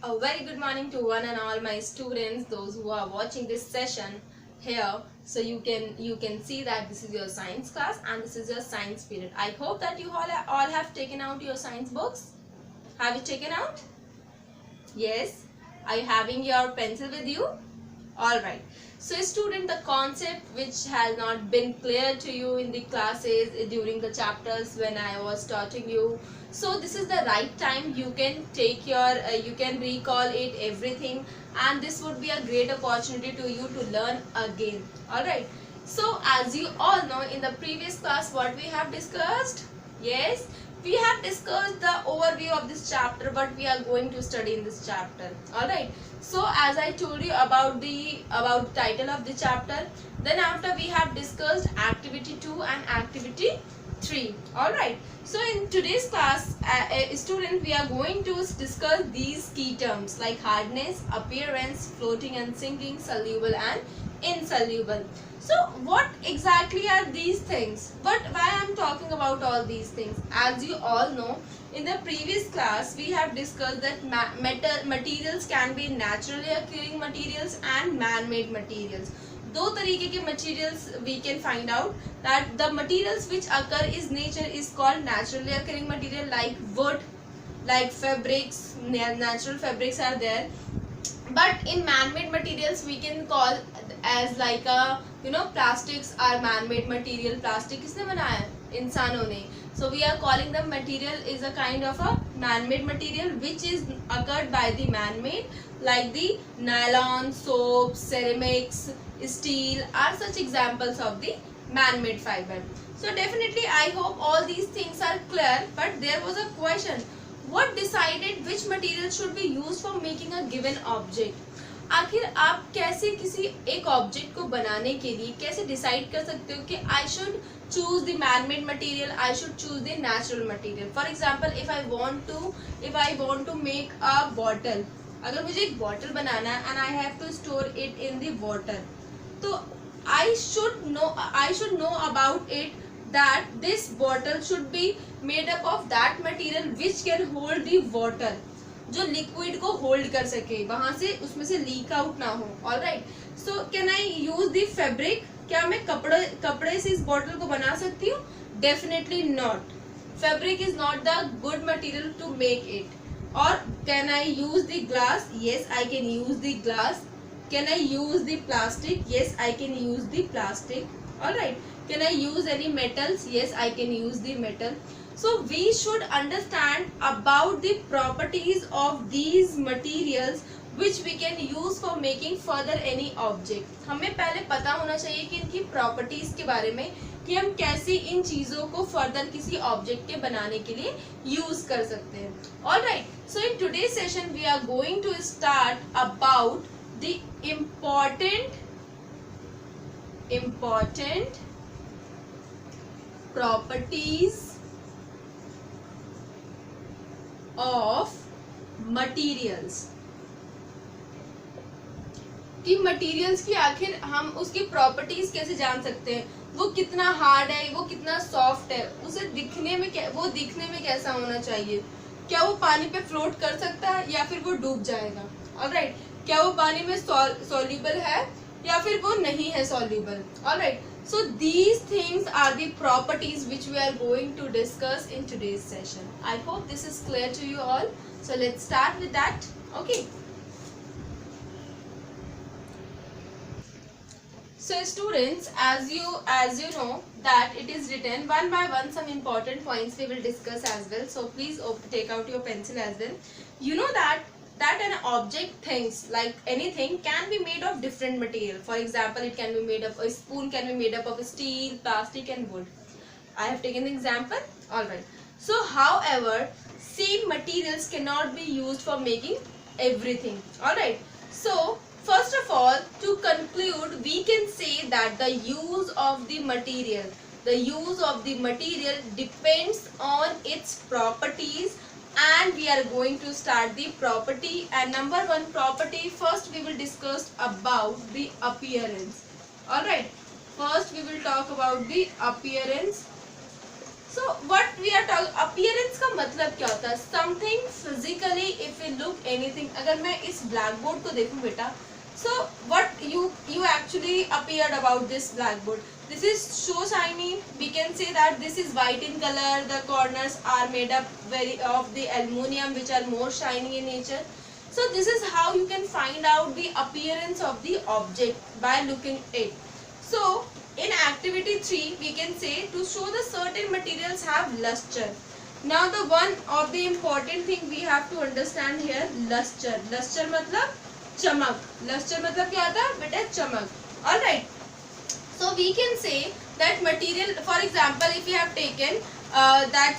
A very good morning to one and all my students, those who are watching this session here. So you can see that this is your science class and this is your science period. I hope that you all have taken out your science books. Have you taken out? Yes. Are you having your pencil with you? Alright. So student, the concept which has not been clear to you in the classes during the chapters when I was teaching you. So this is the right time you can take your, you can recall it everything, and this would be a great opportunity to you to learn again. Alright. So as you all know, in the previous class what we have discussed? Yes. We have discussed the overview of this chapter, what we are going to study in this chapter. Alright. So as I told you about the title of the chapter, then after we have discussed activity 2 and activity 3. Alright. So in today's class, student, we are going to discuss these key terms like hardness, appearance, floating and sinking, soluble and insoluble. So what exactly are these things? But why I am talking about all these things? As you all know, in the previous class we have discussed that materials can be naturally occurring materials and man-made materials. दो तरीके के materials we can find out that the materials which occur is nature is called naturally occurring material, like wood, like fabrics, natural fabrics are there. But in man-made materials we can call as like a plastics are man-made material. Plastic किसने बनाया? इंसानों ने. So we are calling the material is a kind of a man-made material which is occurred by the man-made, like the nylon, soap, ceramics, steel are such examples of the man-made fiber. So definitely I hope all these things are clear. But there was a question, what decided which material should be used for making a given object? आखिर आप कैसे किसी एक object को बनाने के लिए कैसे डिसाइड कर सकते हो कि I should choose the man made material, I should choose the natural material? For example, if I want to make a bottle, अगर मुझे एक बॉटल बनाना है and I have to store it in the water, तो I should know about it that this bottle should be made up of that material which can hold the water, जो liquid को hold कर सके, वहां से उसमें से leak out ना हो. Alright. So can I use the fabric? क्या मैं कपड़े से इस बॉटल को बना सकती हूँ? Definitely not. Fabric is not the good material to make it. और can I use the glass? Yes, I can use the glass. Can I use the plastic? Yes, I can use the plastic. Alright. Can I use any metals? Yes, I can use the metal. So we should understand about the properties of these materials which we can use for making further any object. हमें पहले पता होना चाहिए कि इनकी properties के बारे में, कि हम कैसे इन चीज़ों को further किसी object के बनाने के लिए use कर सकते हैं. Alright. So in today's session we are going to start about the important properties of materials. कि materials की आखिर हम उसकी properties कैसे जान सकते हैं? वो कितना hard है, वो कितना soft है, उसे दिखने में कैसा होना चाहिए? क्या वो पानी पे float कर सकता है या फिर वो डूब जाएगा? Alright. क्या वो पानी में soluble है या फिर वो नहीं है soluble? Alright. So these things are the properties which we are going to discuss in today's session. I hope this is clear to you all. So let's start with that. Okay. So students, as you know that it is written one by one, some important points we will discuss as well. So please take out your pencil as well. You know that an object, things like anything, can be made of different material. For example, it can be made up, a spoon can be made up of steel, plastic and wood. I have taken the example. Alright. So however, same materials cannot be used for making everything. Alright. So first of all, to conclude, we can say that the use of the material depends on its properties. And we are going to start the property. And number one property, first we will discuss about the appearance. Alright. First we will talk about the appearance. So what we are talking, appearance का मतलब क्या होता है? Something physically, if we look anything, अगर मैं इस blackboard को देखूं बेटा, so what you actually appeared about this blackboard? This is so shiny. We can say that this is white in color. The corners are made up of the aluminium, which are more shiny in nature. So this is how you can find out the appearance of the object by looking it. So in activity 3 we can say to show the certain materials have luster. Now the one of the important thing we have to understand here, luster. Luster मतलब चमक. Luster मतलब क्या होता है बेटा? चमक. All right. So we can say that material, for example, if you have taken that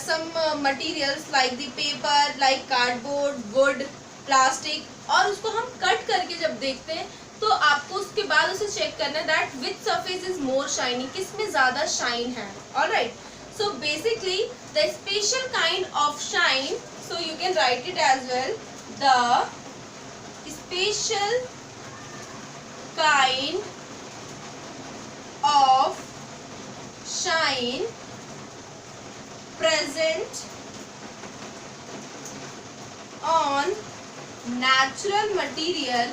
some materials like the paper, like cardboard, wood, plastic, और उसको हम कट करके जब देखते हैं तो आपको उसके बाद उसे चेक करना है that which surface is more shiny, किस में ज़्यादा shine है. Alright. So basically the special kind of shine, so you can write it as well, the special kind of shine present on natural material,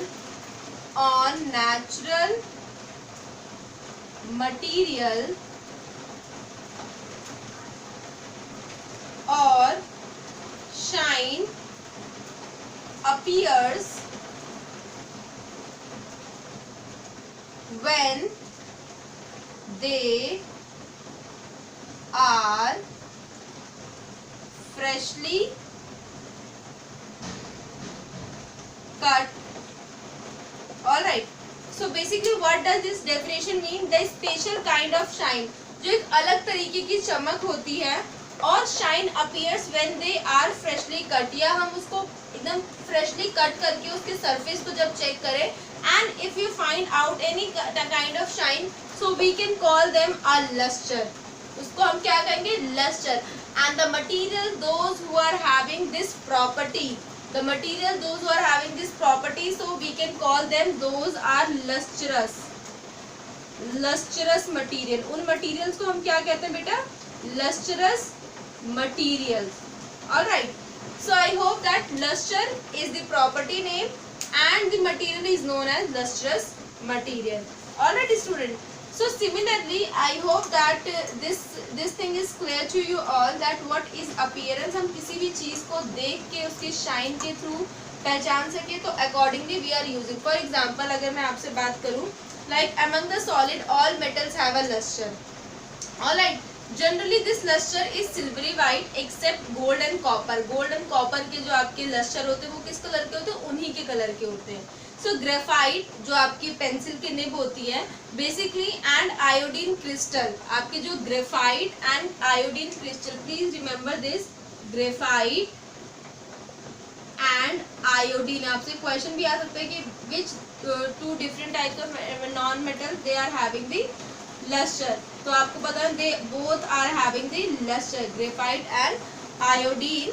or shine appears when they are freshly cut. Alright. So basically what does this definition mean? The special kind of shine, जो एक अलग तरीके की चमक होती है, और shine appears when they are freshly cut, या हम उसको एकदम freshly cut करके उसके surface को जब check करें, and if you find out any kind of shine, so we can call them a luster. उसको हम क्या कहेंगे? Luster. And the material those who are having this property, the material those who are having this property, so we can call them, those are lustrous. Lustrous material. उन materials को हम क्या कहते हैं बेटा? Lustrous materials. Alright. So I hope that luster is the property name and the material is known as lustrous material. Alright student. So similarly I hope that this thing is clear to you all, that what is appearance. हम किसी भी चीज को देख के उसकी shine के through पहचान सके, तो accordingly we are using. For example अगर मैं आपसे बात करूँ, like among the solid all metals have a luster. Alright. Generally this luster is silvery white except gold and copper. Gold and copper के जो आपके luster होते हैं वो किस कलर के होते हैं? उन्हीं के कलर के होते हैं. So graphite जो आपकी पेंसिल की निब होती है basically, and iodine crystal, आपके जो graphite and iodine crystal, please remember this, graphite and iodine. आपसे क्वेश्चन भी आ सकता है कि which two different types of non metals they are having the luster. तो आपको पता है they both are having the luster, graphite and iodine.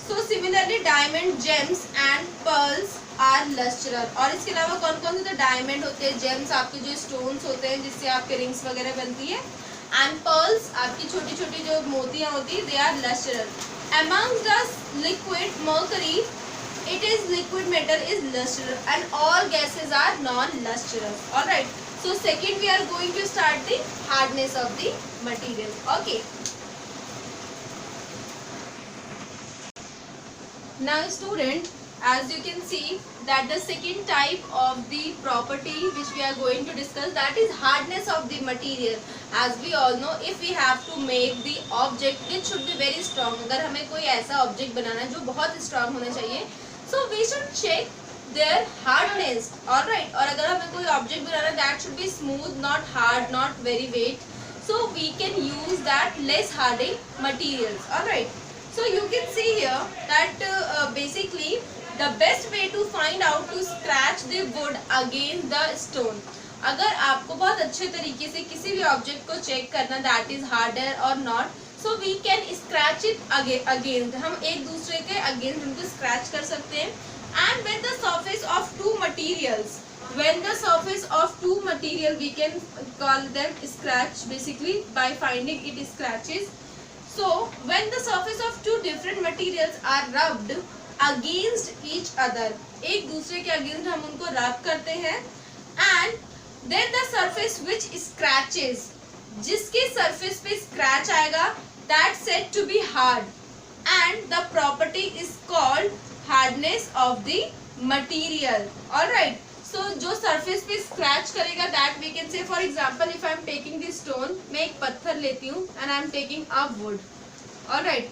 So similarly diamond, gems and pearls are lustrous. और इसके अलावा कौन कौन से तो डायमंड होते हैं, जेम्स आपके जो स्टोन्स होते हैं जिससे आपके रिंग्स वगैरह बनती है, एंड पर्ल्स आपकी छोटी छोटी जो मोतियाँ होती है, they are lustrous. Among the liquid mercury, it is liquid metal is lustrous and all gases are non-lustrous. Alright. So second we are going to start the hardness of the material. Okay. Now student, as you can see that the second type of the property which we are going to discuss, that is hardness of the material. As we all know, if we have to make the object which should be very strong, अगर हमें कोई ऐसा object बनाना है जो बहुत strong होना चाहिए, so we should check their hardness. Alright. और अगर हमें कोई object बनाना है that should be smooth, not hard, not very weight, so we can use that less hardening materials. Alright. So you can see here that basically the best way to find out to scratch the wood against the stone. अगर आपको बहुत अच्छे तरीके से किसी भी object को check करना that is harder or not, so we can scratch it against. हम एक दूसरे के against उनको scratch कर सकते हैं. And when the surface of two materials, we can call them scratch basically by finding it scratches. So when the surface of two different materials are rubbed against each other, एक दूसरे के against हम उनको rub करते हैं. And then the surface which scratches, जिसके surface पे scratch आएगा, that said to be hard and the property is called hardness of the material. Alright, so जो सरफेस पे स्क्रैच करेगा that we can say, for example if I am taking this stone, मैं एक पत्थर लेती हूँ and I am taking a would. Alright,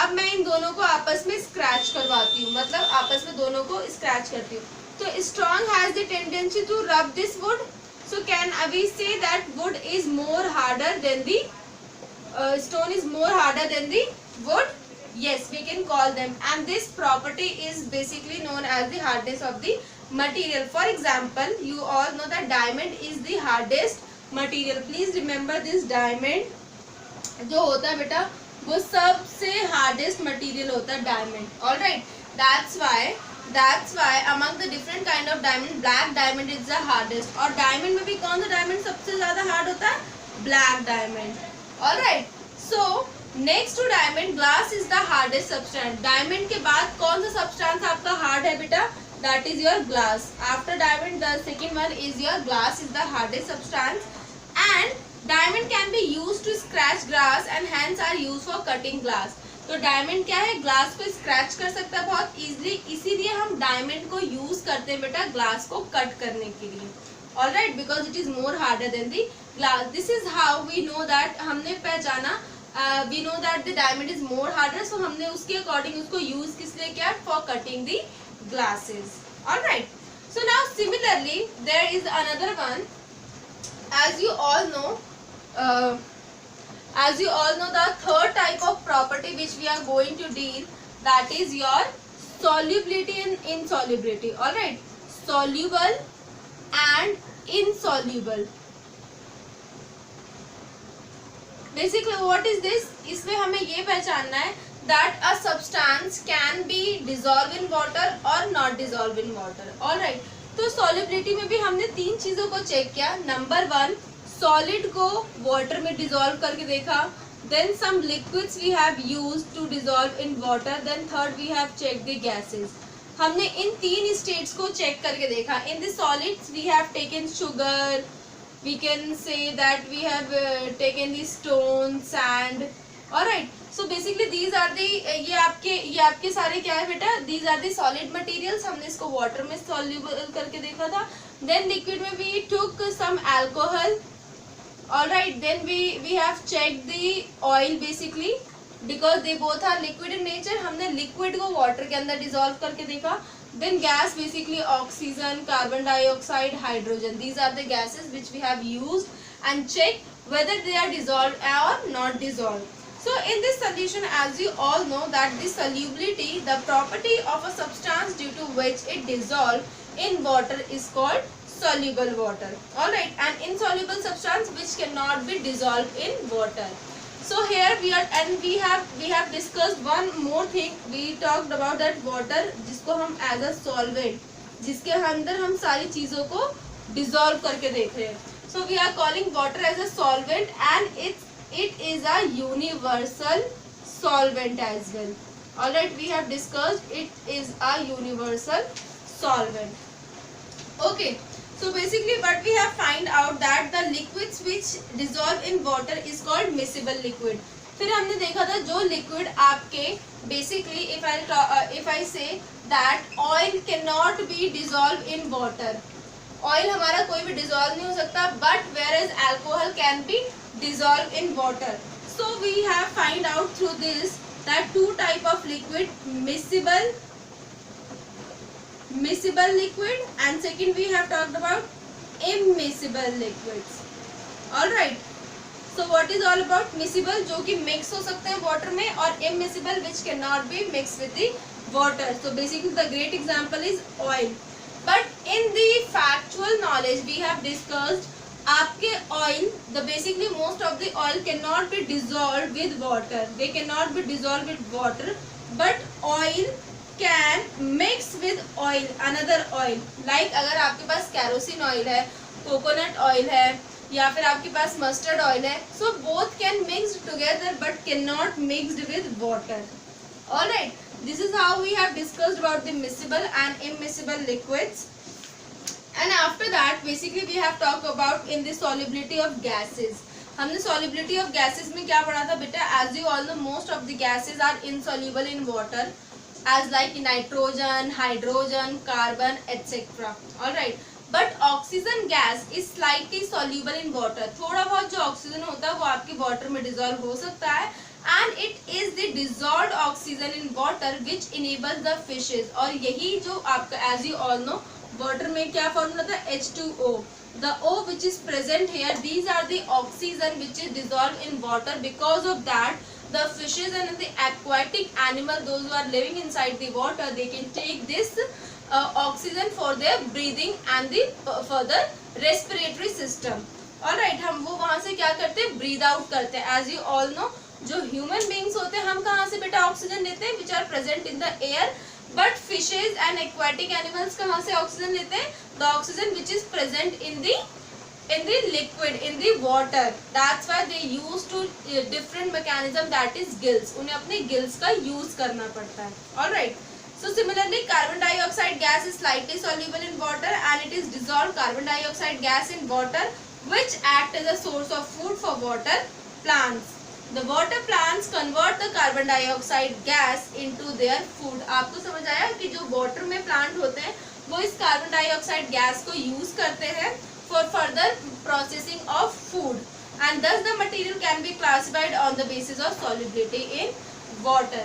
अब मैं इन दोनों को आपस में स्क्रैच करवाती हूँ, मतलब आपस में दोनों को स्क्रैच करती हूँ. तो strong has the tendency to rub this wood, so can we say that wood is more harder than the stone is more harder than the wood? Yes, we can call them, and this property is basically known as the hardness of the material. For example, you all know that diamond is the hardest material. Please remember this, diamond जो होता है बेटा वो सबसे hardest material होता है diamond. Alright, that's why among the different kind of diamond, black diamond is the hardest. और diamond में भी कौन सा डायमंड सबसे ज्यादा हार्ड होता है? Black diamond. Alright, so next to diamond, glass is the hardest substance. Diamond के बाद कौन सा सब्सटेंस आपका हार्ड है बेटा? That is your glass. After diamond the second one is your glass is the hardest substance. And diamond can be use to scratch glass and hands are use for cutting glass. तो diamond क्या है? Glass को scratch कर सकता है बहुत easily, इसीलिए हम डायमंड को यूज करते हैं बेटा ग्लास को कट करने के लिए. Alright, because it is more harder than the glass. This is how we know that, हमने पहचाना, we know that the diamond is more harder, so हमने उसके अकॉर्डिंग उसको यूज किस लिए किया? For cutting the glasses. Alright, so now similarly there is another one. as you all know the third type of property which we are going to deal, that is your solubility and insolubility. All right, soluble and insoluble. Basically what is this? इसमें हमें ये पहचानना है that a substance can be dissolved in water or not dissolved in water. All right, तो solubility में भी हमने तीन चीजों को चेक किया. नंबर वन, सॉलिड को वाटर में डिसॉल्व करके देखा. Then some liquids we have used to dissolve in water. Then third we have check the gases. हमने इन तीन स्टेट्स को चेक करके देखा. In the solids we have taken sugar, we can say that we have taken the stone, sand. Alright, so basically these are the, ये आपके सारे क्या है बेटा? These are the solid materials. हमने इसको वाटर में सॉल्यूबल करके देखा था. देन लिक्विड में we took some alcohol. Alright, then we have check the oil basically because they both are liquid in nature. हमने लिक्विड को वाटर के अंदर डिसॉल्व करके देखा. Then gas basically oxygen, carbon dioxide, hydrogen. These are the gases which we have used and check whether they are dissolved or not dissolved. So in this solution, as you all know that the solubility, the property of a substance due to which it dissolves in water is called soluble water. Alright, and insoluble substance which cannot be dissolved in water. So here we have discussed one more thing. We talked about that water जिसको हम as a solvent, जिसके अंदर हम सारी चीजों को dissolve करके देख रहे हैं. So we are calling water as a solvent and it is a universal solvent as well. Alright, we have discussed it is a universal solvent. Okay, so basically what we have find out that the liquids which dissolve in water is called miscible liquid. फिर हमने देखा था जो liquid आपके basically if I say that oil cannot be dissolved in water. Oil हमारा कोई भी dissolve नहीं हो सकता, but whereas alcohol can be dissolve in water. So we have find out through this that two type of liquid, miscible liquid and second we have talked about immiscible liquids. all right, so what is all about miscible? जो कि mix हो सकते हैं water में, और immiscible which cannot be mixed with the water. So basically the great example is oil. But in the factual knowledge we have discussed आपके oil, the basically most of the oil cannot be dissolved with water. They cannot be dissolved with water, but oil can mix with oil, another oil. Like अगर आपके पास kerosene oil है, coconut oil है, या फिर आपके पास mustard oil है, so both can mix together but cannot mixed with water. Alright, this is how we have discussed about the miscible and immiscible liquids. And after that basically we have talked about in the solubility of gases. हमने solubility of gases में क्या पढ़ा था बेटा? As you all know, most of the gases are insoluble in water, as like nitrogen, hydrogen, carbon, etc. Alright, but oxygen gas is slightly soluble in water. थोड़ा बहुत जो oxygen होता है वो आपके वाटर में डिजोल्व हो सकता है, and it is the dissolved oxygen in water which enables the fishes. और यही जो आपका as you all know water में क्या फॉर्मूला था? H2O. The O which is present here, these are the oxygen which is dissolved in water. Because of that, the fishes and the aquatic animal, those who are living inside the water, they can take this oxygen for their breathing and the further respiratory system. Alright, हम वो वहाँ से क्या करते हैं? Breathe out करते हैं. As you all know, जो human beings होते हैं हम कहाँ से बेटा ऑक्सीजन लेते हैं? Which are present in the air. But fishes and aquatic animals कहाँ से ऑक्सीजन लेते हैं? The oxygen which is present in the liquid, in the water. That's why they use to different mechanism, that is gills. उन्हें अपने gills का use करना पड़ता है. Alright. So similarly, carbon dioxide gas is slightly soluble in water and it is dissolved carbon dioxide gas in water, which act as a source of food for water plants. The water plants convert the carbon dioxide gas into their food. आपको समझ आया कि जो water में plant होते हैं वो इस carbon dioxide gas को use करते हैं for further processing of food, and thus the material can be classified on the basis of solubility in water.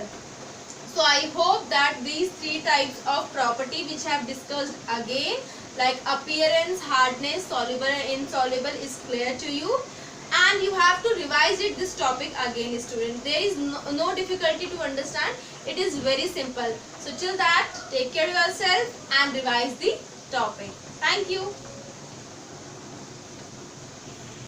So I hope that these three types of property which I have discussed again, like appearance, hardness, soluble and insoluble, is clear to you. And you have to revise it, this topic again, student. There is no difficulty to understand. It is very simple. So till that, take care of yourself and revise the topic. Thank you.